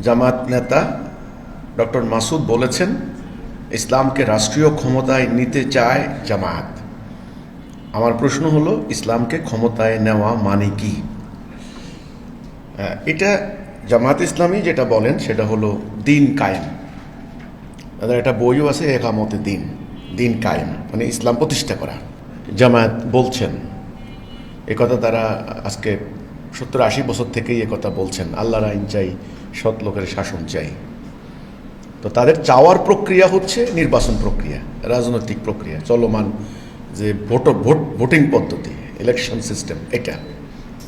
জামাত নেতা ডক্টর মাসুদ বলেছেন, ইসলামকে রাষ্ট্রীয় ক্ষমতায় নিতে চায় জামাত। আমার প্রশ্ন হলো, ইসলামকে ক্ষমতায় নেওয়া মানে কি? এটা জামাত ইসলামী যেটা বলেন সেটা হলো দিন কায়েম। তাদের একটা বইও আছে, একামতে দিন, দিন কায়েম মানে ইসলাম প্রতিষ্ঠা করা। জামাত বলছেন একথা, তারা আজকে 70-80 বছর থেকেই একথা বলছেন, আল্লাহর আইন চাই, সৎ লোকের শাসন চাই। তো তাদের চাওয়ার প্রক্রিয়া হচ্ছে নির্বাচন প্রক্রিয়া, রাজনৈতিক প্রক্রিয়া, চলমান যে ভোটিং পদ্ধতি, ইলেকশন সিস্টেম, এটা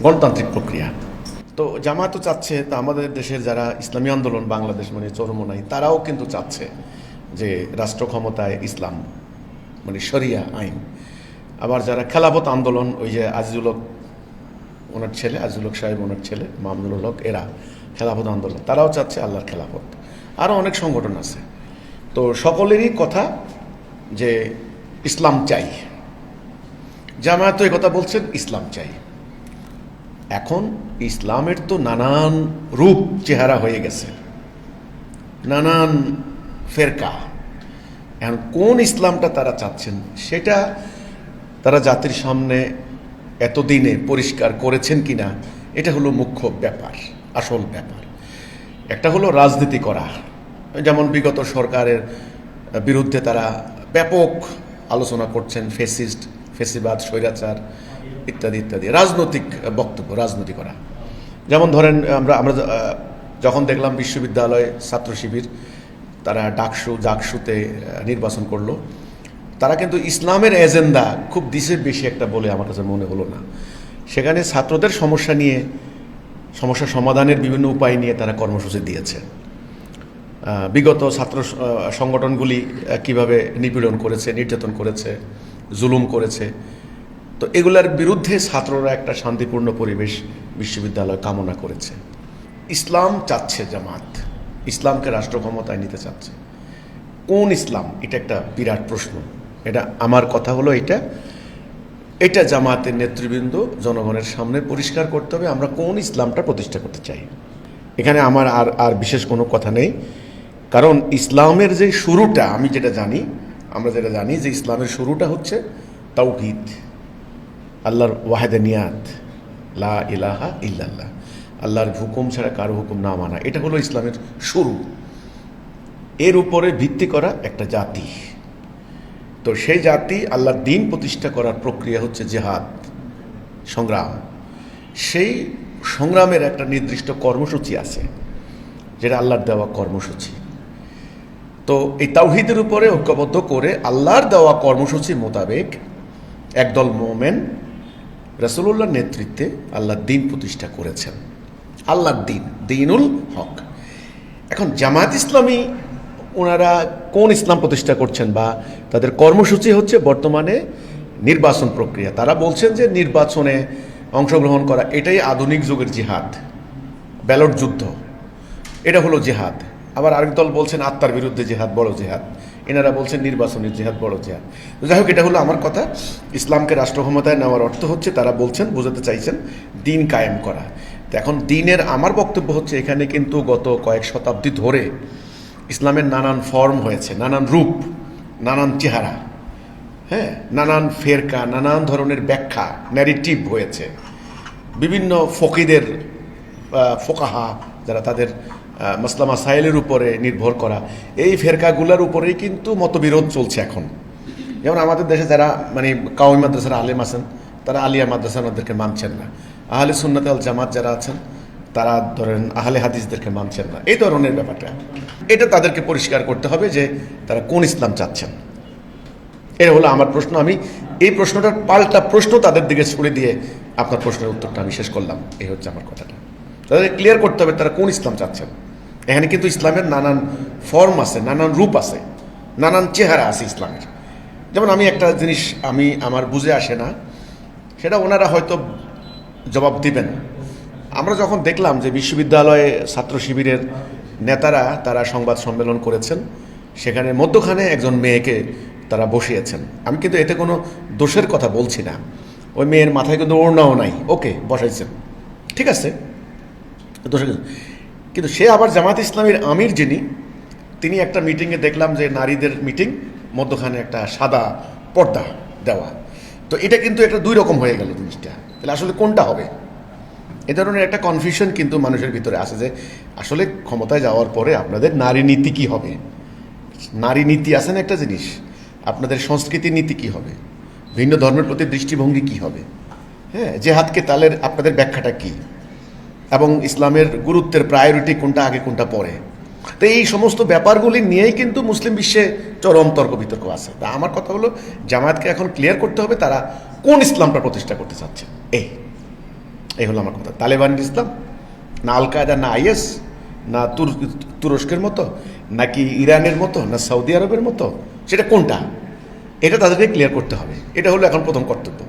গণতান্ত্রিক প্রক্রিয়া। তো জামাতও চাচ্ছে, তা আমাদের দেশের যারা ইসলামী আন্দোলন বাংলাদেশ মানে চরমোনাই, তারাও কিন্তু চাচ্ছে যে রাষ্ট্র ক্ষমতায় ইসলাম মানে শরিয়া আইন। আবার যারা খেলাফত আন্দোলন, ওই যে আজিজুল হক ওনার ছেলে, আজিজুল হক সাহেব ওনার ছেলে, মামুনুল হক, এরা খেলাফত আন্দোলন, তারাও চাচ্ছে আল্লাহর খেলাফত। আরও অনেক সংগঠন আছে। তো সকলেরই কথা যে ইসলাম চাই। জামায়াত এই কথা বলছেন, ইসলাম চাই। এখন ইসলামের তো নানান রূপ চেহারা হয়ে গেছে, নানান ফেরকা। এখন কোন ইসলামটা তারা চাচ্ছেন সেটা তারা জাতির সামনে এতদিনে পরিষ্কার করেছেন কিনা, এটা হলো মুখ্য ব্যাপার, আসল ব্যাপার। একটা হলো রাজনীতি করা, যেমন বিগত সরকারের বিরুদ্ধে তারা ব্যাপক আলোচনা করছেন, ফেসিস্ট, ফেসিবাদ, স্বৈরাচার ইত্যাদি ইত্যাদি, রাজনৈতিক বক্তব্য, রাজনীতি করা। যেমন ধরেন আমরা যখন দেখলাম বিশ্ববিদ্যালয় ছাত্র শিবির তারা জাকসুতে নির্বাচন করলো, তারা কিন্তু ইসলামের এজেন্ডা খুব দিশের বেশি একটা বলে আমার কাছে মনে হলো না। সেখানে ছাত্রদের সমস্যা নিয়ে, সমস্যা সমাধানের বিভিন্ন উপায় নিয়ে তারা কর্মসূচি দিয়েছে। বিগত ছাত্র সংগঠনগুলি কিভাবে নিপীড়ন করেছে, নির্যাতন করেছে, জুলুম করেছে, তো এগুলার বিরুদ্ধে ছাত্ররা একটা শান্তিপূর্ণ পরিবেশ বিশ্ববিদ্যালয় কামনা করেছে। ইসলাম চাচ্ছে জামাত, ইসলামকে রাষ্ট্র ক্ষমতায় নিতে চাচ্ছে। কোন ইসলাম? এটা একটা বিরাট প্রশ্ন। এটা আমার কথা হলো, এটা জামাতের নেতৃবৃন্দ জনগণের সামনে পরিষ্কার করতে হবে, আমরা কোন ইসলামটা প্রতিষ্ঠা করতে চাই। এখানে আমার আর বিশেষ কোনো কথা নেই, কারণ ইসলামের যে শুরুটা, আমরা যেটা জানি যে ইসলামের শুরুটা হচ্ছে তাওহীদ, আল্লাহর ওয়াহেদানিয়াত, লা ইলাহা ইল্লাল্লাহ, আল্লাহর হুকুম ছাড়া কারো হুকুম না মানা, এটা হলো ইসলামের শুরু। এর উপরে ভিত্তি করা একটা জাতি। তো সেই জাতি আল্লাহর দ্বীন প্রতিষ্ঠা করার প্রক্রিয়া হচ্ছে জিহাদ, সংগ্রাম। সেই সংগ্রামের একটা নির্দিষ্ট কর্মসূচি আছে, যেটা আল্লাহর দেওয়া কর্মসূচি। তো এই তাওহীদের উপরে ঐক্যবদ্ধ করে আল্লাহর দেওয়া কর্মসূচি মোতাবেক একদল মোমেন রাসূলুল্লাহর নেতৃত্বে আল্লাহর দ্বীন প্রতিষ্ঠা করেছেন, আল্লাহর দ্বীন, দ্বীনুল হক। এখন জামায়াত ইসলামী ওনারা কোন ইসলাম প্রতিষ্ঠা করছেন, বা তাদের কর্মসূচি হচ্ছে বর্তমানে নির্বাচন প্রক্রিয়া। তারা বলছেন যে নির্বাচনে অংশগ্রহণ করা এটাই আধুনিক যুগের জিহাদ, ব্যালট যুদ্ধ, এটা হলো জিহাদ। আবার আরেক দল বলছেন আত্মার বিরুদ্ধে জিহাদ বড় জিহাদ, এনারা বলছেন নির্বাচনের জিহাদ বড় জিহাদ। যাই হোক, এটা হলো আমার কথা। ইসলামকে রাষ্ট্র ক্ষমতায় নেওয়ার অর্থ হচ্ছে, তারা বলছেন, বোঝাতে চাইছেন দিন কায়েম করা। তো এখন দিনের আমার বক্তব্য হচ্ছে, এখানে কিন্তু গত কয়েক শতাব্দী ধরে ইসলামের নানান ফর্ম হয়েছে, নানান রূপ, নানান চেহারা, হ্যাঁ, নানান ফেরকা, নানান ধরনের ব্যাখ্যা, ন্যারেটিভ হয়েছে। বিভিন্ন ফকিদের, ফোকাহা যারা তাদের মাসলা মাসাইলের উপরে নির্ভর করা, এই ফেরকাগুলোর উপরেই কিন্তু মতবিরোধ চলছে এখন। যেমন আমাদের দেশে যারা মানে কাওমি মাদ্রাসার আলেম আছেন, তারা আলিয়া মাদ্রাসার ওদেরকে মানছেন না। আহলে সুন্নাত ওয়াল জামাত যারা আছেন, তারা ধরেন আহলে হাদিসদেরকে মানছেন না। এই ধরনের ব্যাপারটা, এটা তাদেরকে পরিষ্কার করতে হবে যে তারা কোন ইসলাম চাচ্ছেন। এটা হলো আমার প্রশ্ন। আমি এই প্রশ্নটার পাল্টা প্রশ্ন তাদের দিকে ছুড়ে দিয়ে আপনার প্রশ্নের উত্তরটা আমি শেষ করলাম। এই হচ্ছে আমার কথাটা। তাদের ক্লিয়ার করতে হবে তারা কোন ইসলাম চাচ্ছেন। এখানে কিন্তু ইসলামের নানান ফর্ম আছে, নানান রূপ আছে, নানান চেহারা আছে ইসলামের। যেমন আমি একটা জিনিস আমার বুঝে আসে না, সেটা ওনারা হয়তো জবাব দিবেন। আমরা যখন দেখলাম যে বিশ্ববিদ্যালয়ে ছাত্র শিবিরের নেতারা তারা সংবাদ সম্মেলন করেছেন, সেখানে মধ্যখানে একজন মেয়েকে তারা বসিয়েছেন। আমি কিন্তু এতে কোনো দোষের কথা বলছি না, ওই মেয়ের মাথায় কিন্তু ওড়নাও নাই, ওকে বসাইছেন, ঠিক আছে, দোষের। কিন্তু সে আবার জামাত ইসলামীর আমির যিনি, তিনি একটা মিটিংয়ে দেখলাম যে নারীদের মিটিং, মধ্যখানে একটা সাদা পর্দা দেওয়া। তো এটা কিন্তু একটা দুই রকম হয়ে গেল জিনিসটা। তাহলে আসলে কোনটা হবে? এ ধরনের একটা কনফিউশন কিন্তু মানুষের ভিতরে আসে যে আসলে ক্ষমতায় যাওয়ার পরে আপনাদের নারী নীতি কী হবে। নারী নীতি আছে না একটা জিনিস, আপনাদের সংস্কৃতি নীতি কী হবে, ভিন্ন ধর্মের প্রতি দৃষ্টিভঙ্গি কী হবে, হ্যাঁ, জেহাদকে তালের আপনাদের ব্যাখ্যাটা কী, এবং ইসলামের গুরুত্বের প্রায়োরিটি কোনটা আগে কোনটা পরে। তো এই সমস্ত ব্যাপারগুলি নিয়েই কিন্তু মুসলিম বিশ্বে চরম তর্ক বিতর্ক আছে। তা আমার কথা হলো জামায়াতকে এখন ক্লিয়ার করতে হবে তারা কোন ইসলামটা প্রতিষ্ঠা করতে চাচ্ছে। এই হলো আমার কথা। তালেবানের ইসলাম, না আল কায়দা, না আইএস, না তুরস্কের মতো, নাকি ইরানের মতো, না সৌদি আরবের মতো, সেটা কোনটা, এটা তাদেরকে ক্লিয়ার করতে হবে। এটা হলো এখন প্রথম কর্তব্য।